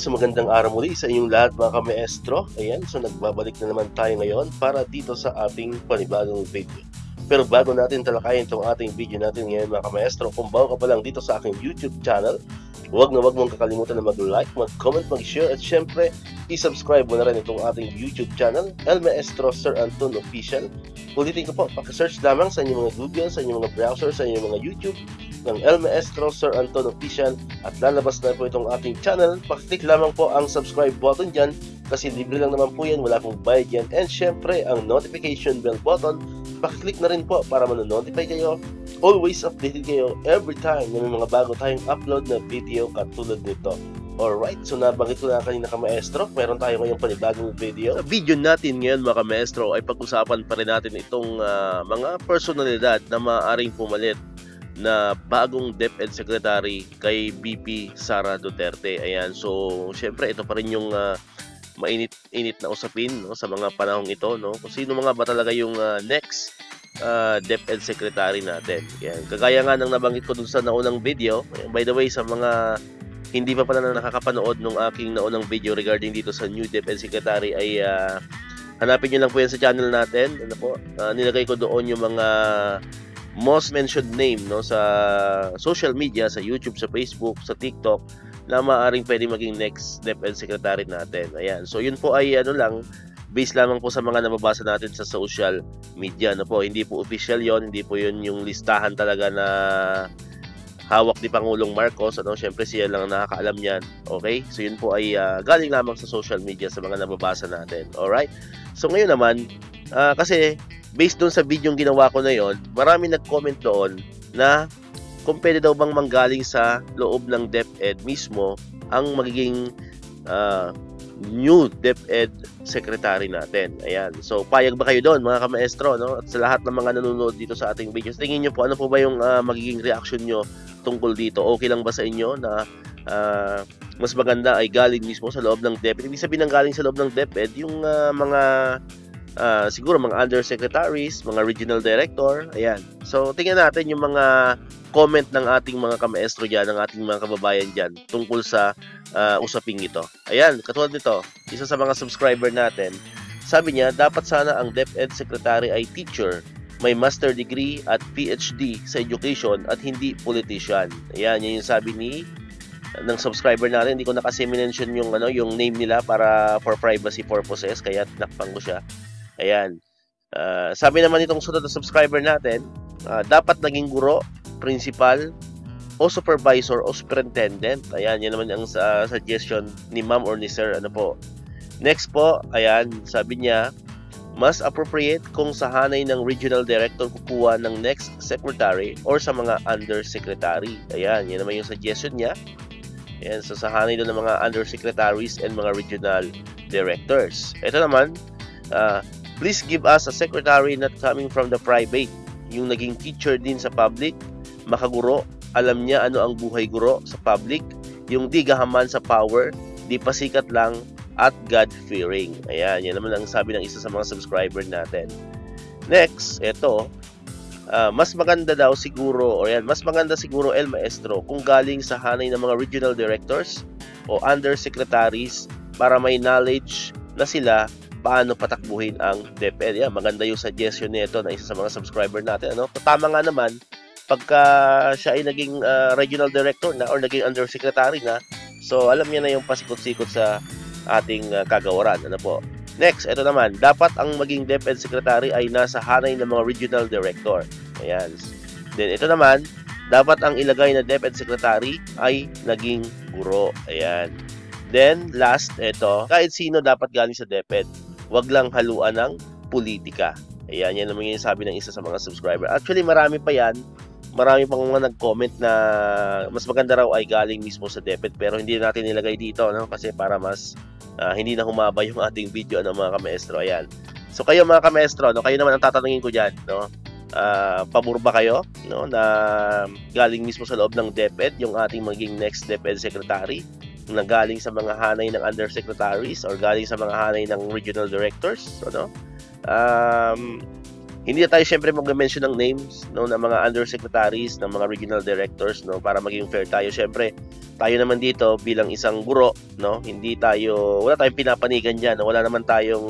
So magandang araw muli sa inyong lahat mga kamaestro. Ayan, so nagbabalik na naman tayo ngayon para dito sa ating panibagong video. Pero bago natin talakayin itong ating video natin ngayon mga kamaestro, kung bago ka pa lang dito sa aking YouTube channel, huwag mong kakalimutan na mag-like, mag-comment, mag-share at syempre, i-subscribe mo na rin itong ating YouTube channel, El Maestro Sir Anton Official. Ulitin ko po, paki-search lamang sa inyong mga Google, sa inyong mga browser, sa inyong mga YouTube ng El Maestro Sir Anton Official at lalabas na po itong ating channel. Pakiclick lamang po ang subscribe button dyan kasi libre lang naman po yan, wala pong bayad yan. And syempre, ang notification bell button, pakiclick na rin po para manonotify kayo. Always updated kayo every time na may mga bago tayong upload na video katulad nito. Alright, so nabanggit ko na kanina kamaestro, meron tayo ngayong panibagong video. Sa video natin ngayon mga kamaestro ay pag-usapan pa rin natin itong mga personalidad na maaaring pumalit na bagong DepEd Secretary kay VP Sara Duterte. Ayan, so syempre ito pa rin yung mainit-init na usapin, no, sa mga panahong ito, no? Kung sino mga ba talaga yung next DepEd Secretary natin. Ayan, kagaya nga ng nabanggit ko dun sa naunang video. Ayan, by the way, sa mga hindi pa pala na nakakapanood nung aking naunang video regarding dito sa new DepEd Secretary ay hanapin nyo lang po yan sa channel natin. Ano po, nilagay ko doon yung mga most mentioned name, no, sa social media, sa YouTube, sa Facebook, sa TikTok na maaaring pwede maging next DepEd Secretary natin. Ayan, so yun po ay ano lang, based lamang po sa mga nababasa natin sa social media, no po. Hindi po official yon, hindi po yun yung listahan talaga na hawak ni Pangulong Marcos, ano, syempre siya lang nakakaalam niyan. Okay? So yun po ay galing lamang sa social media sa mga nababasa natin. Alright? So ngayon naman, kasi based doon sa video yung ginawa ko na yon, marami nag-comment doon na kung pwede daw bang manggaling sa loob ng DepEd mismo ang magiging new DepEd Secretary natin. Ayan. So, payag ba kayo doon, mga kamaestro, no? At sa lahat ng mga nanonood dito sa ating videos, tingin nyo po, ano po ba yung magiging reaction nyo tungkol dito? Okay lang ba sa inyo na mas maganda ay galing mismo sa loob ng DepEd? Ibig sabihin ng galing sa loob ng DepEd, yung mga siguro mga undersecretaries, mga regional director, ayan. So, tingnan natin yung mga comment ng ating mga kamaestro dyan, ng ating mga kababayan dyan, tungkol sa usaping ito. Ayan, katulad nito, isa sa mga subscriber natin, sabi niya, dapat sana ang DepEd Secretary ay teacher, may master degree at PhD sa education at hindi politician. Ayan, yun yung sabi ng subscriber natin. Hindi ko na kasi mention yung, yung name nila para for privacy purposes, kaya tinakpan ko siya. Ayan. Sabi naman itong sunod na subscriber natin, dapat naging guro, principal, o supervisor o superintendent. Ayan, yan naman ang suggestion ni ma'am or ni sir. Ano po. Next po, ayan, sabi niya, mas appropriate kung sa hanay ng regional director kukuha ng next secretary or sa mga undersecretary. Ayan, yan naman yung suggestion niya. Ayan, so sa hanay doon ng mga undersecretaries and mga regional directors. Ito naman, please give us a secretary not coming from the private. Yung naging teacher din sa public, makaguro, alam niya ano ang buhay guro sa public, yung di gahaman sa power, di pasikat lang, at God-fearing. Ayan, yan naman ang sabi ng isa sa mga subscriber natin. Next, ito, mas maganda daw siguro, mas maganda siguro El Maestro kung galing sa hanay ng mga regional directors o undersecretaries para may knowledge na sila paano patakbuhin ang DepEd. Yan, maganda yung suggestion nito na isa sa mga subscriber natin. Ano? Tama nga naman, pagka siya ay naging regional director na or naging undersecretary na, so alam niya na yung pasikot-sikot sa ating kagawaran. Ano po? Next, ito naman, dapat ang maging DepEd Secretary ay nasa hanay ng mga regional director. Ayan. Then ito naman, dapat ang ilagay na DepEd Secretary ay naging guro. Ayan. Then last, ito, kahit sino dapat galing sa DepEd, wag lang haluan ng politika. Ayan, yan naman yung sabi ng isa sa mga subscriber. Actually, marami pa yan. Marami pang mga nag-comment na mas maganda raw ay galing mismo sa DepEd, pero hindi natin nilagay dito, no? Kasi para mas hindi na humaba yung ating video ng mga kamaestro. Ayan. So kayo mga kamaestro, no, kayo naman ang tatanungin ko diyan, no? Pabor ba kayo, no, na galing mismo sa loob ng DepEd yung ating maging next DepEd Secretary, na galing sa mga hanay ng undersecretaries or galing sa mga hanay ng regional directors, ano? Hindi na tayo syempre mag-mention ng names, no, ng mga undersecretaries, ng mga regional directors, no, para maging fair tayo. Syempre, tayo naman dito bilang isang guro, no, wala tayong pinapanigan diyan, no? Wala naman tayong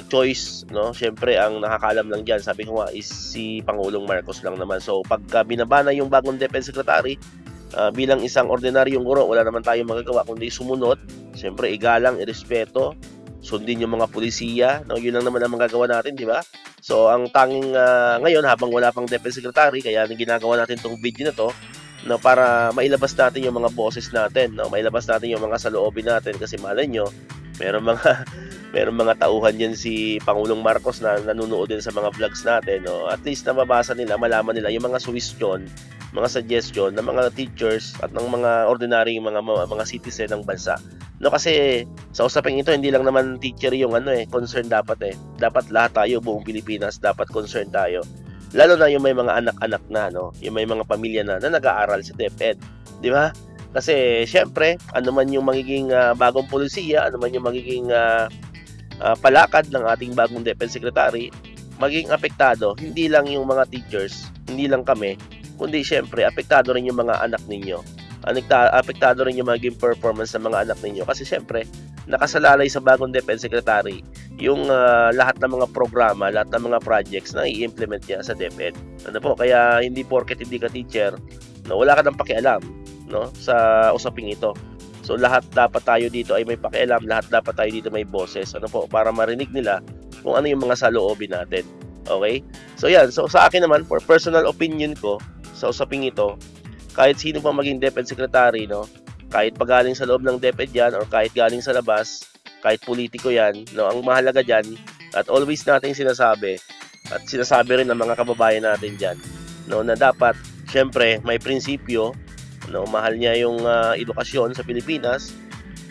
choice, no. Syempre, ang nakakaalam lang diyan, sabi ko nga, is si Pangulong Marcos lang naman. So, pagka binabana yung bagong Defense Secretary, bilang isang ordinaryong guro, wala naman tayong magagawa kundi sumunod. Syempre, igalang, irespeto, sundin yung mga pulisiya, no? Yun lang naman ang magagawa natin, di ba? So, ang tanging ngayon, habang wala pang Defense Secretary, kaya ginagawa natin tong video na to, no, para mailabas natin yung mga boses natin, no? Mailabas natin yung mga saloobin natin, kasi malay nyo, meron mga meron mga tauhan yan si Pangulong Marcos na nanonood din sa mga vlogs natin, no? At least nababasa nila, malaman nila yung mga suggestion, mga suggestion ng mga teachers at ng mga ordinary mga citizen ng bansa. No, kasi sa usaping ito, hindi lang naman teacher yung concern dapat. Dapat lahat tayo, buong Pilipinas, dapat concern tayo. Lalo na yung may mga anak-anak na, no? Yung may mga pamilya na nag-aaral sa DepEd, di ba? Kasi syempre, ano man yung magiging bagong polisiya, ano man yung magiging palakad ng ating bagong Defense Secretary, magiging apektado hindi lang yung mga teachers, hindi lang kami, kundi syempre apektado rin yung mga anak ninyo. Apektado rin yung magiging performance ng mga anak ninyo, kasi syempre nakasalalay sa bagong Defense Secretary yung lahat ng mga programa, lahat ng mga projects na i-implement niya sa DepEd. Ano po, kaya hindi porket hindi ka teacher, no, wala ka nang pakialam, no, sa usaping ito. So lahat dapat tayo dito ay may pakialam, lahat dapat tayo dito may boses, ano po, para marinig nila kung ano yung mga saloobin natin. Okay? So yan, so sa akin naman, for personal opinion ko sa usaping ito, kahit sino pa maging Defense Secretary, no, kahit pagaling sa loob ng DepEd yan or kahit galing sa labas, kahit politiko yan, no, ang mahalaga dyan, at always nating sinasabi, at sinasabi rin ng mga kababayan natin dyan, no, na dapat, syempre, may prinsipyo, no, mahal niya yung edukasyon sa Pilipinas,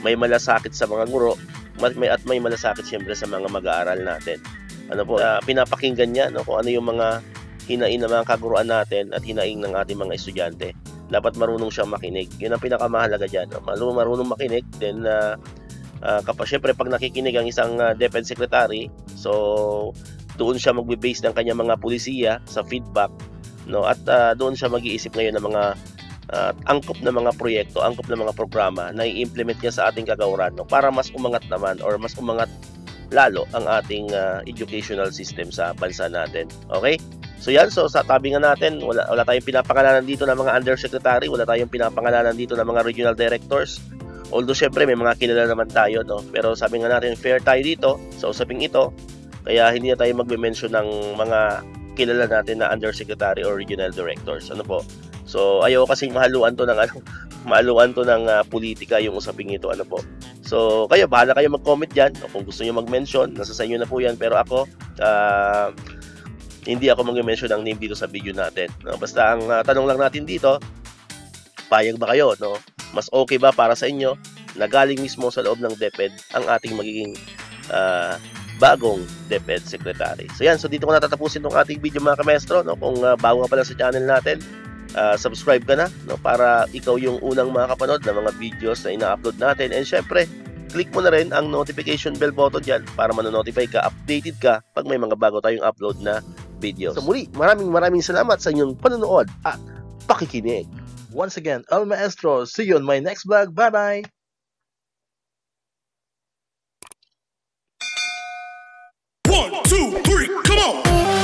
may malasakit sa mga guro, at may malasakit syempre sa mga mag-aaral natin. Ano po, pinapakinggan niya, no, kung ano yung mga hinaing ng mga kaguruan natin at hinaing ng ating mga estudyante. Dapat marunong siyang makinig. Yun ang pinakamahalaga dyan. No? Marunong makinig. Then, syempre, pag nakikinig ang isang Defense Secretary, so, doon siya magbe-base ng kanyang mga pulisiya sa feedback, no? At doon siya mag-iisip ngayon ng mga angkop na mga proyekto, angkop na mga programa na i-implement niya sa ating kagawaran, no? Para mas umangat naman or mas umangat lalo ang ating educational system sa bansa natin. Okay? So yan, so sa tabi nga natin, wala tayong pinapangalanan dito ng mga undersecretary, wala tayong pinapangalanan dito ng mga regional directors. Although syempre may mga kilala naman tayo, no? Pero sabi nga natin, fair tayo dito sa usaping ito. Kaya hindi na tayo magme-mention ng mga kilala natin na undersecretary or regional directors. Ano po? So ayaw kasing mahaluan to ng politika yung usaping ito, ano po. So kayo, bahala kayo mag-comment diyan, o kung gusto niyo mag-mention, nasa sa inyo na po 'yan, pero ako hindi ako mag-mention ng name dito sa video natin. No? Basta ang tanong lang natin dito, payag ba kayo, no? Mas okay ba para sa inyo na galing mismo sa loob ng DepEd ang ating magiging bagong DepEd Secretary? So yan, so dito ko natatapusin tong ating video mga kamestro, no? Kung bago ka pa lang sa channel natin, subscribe ka na, no, para ikaw yung unang makakapanood ng mga videos na ina-upload natin. And syempre, click mo na rin ang notification bell button dyan para manonotify ka, updated ka pag may mga bago tayong upload na videos. So muli, maraming salamat sa inyong panonood at pakikinig. Once again, El Maestro, see you on my next vlog. Bye-bye! 1, 2, 3, come on!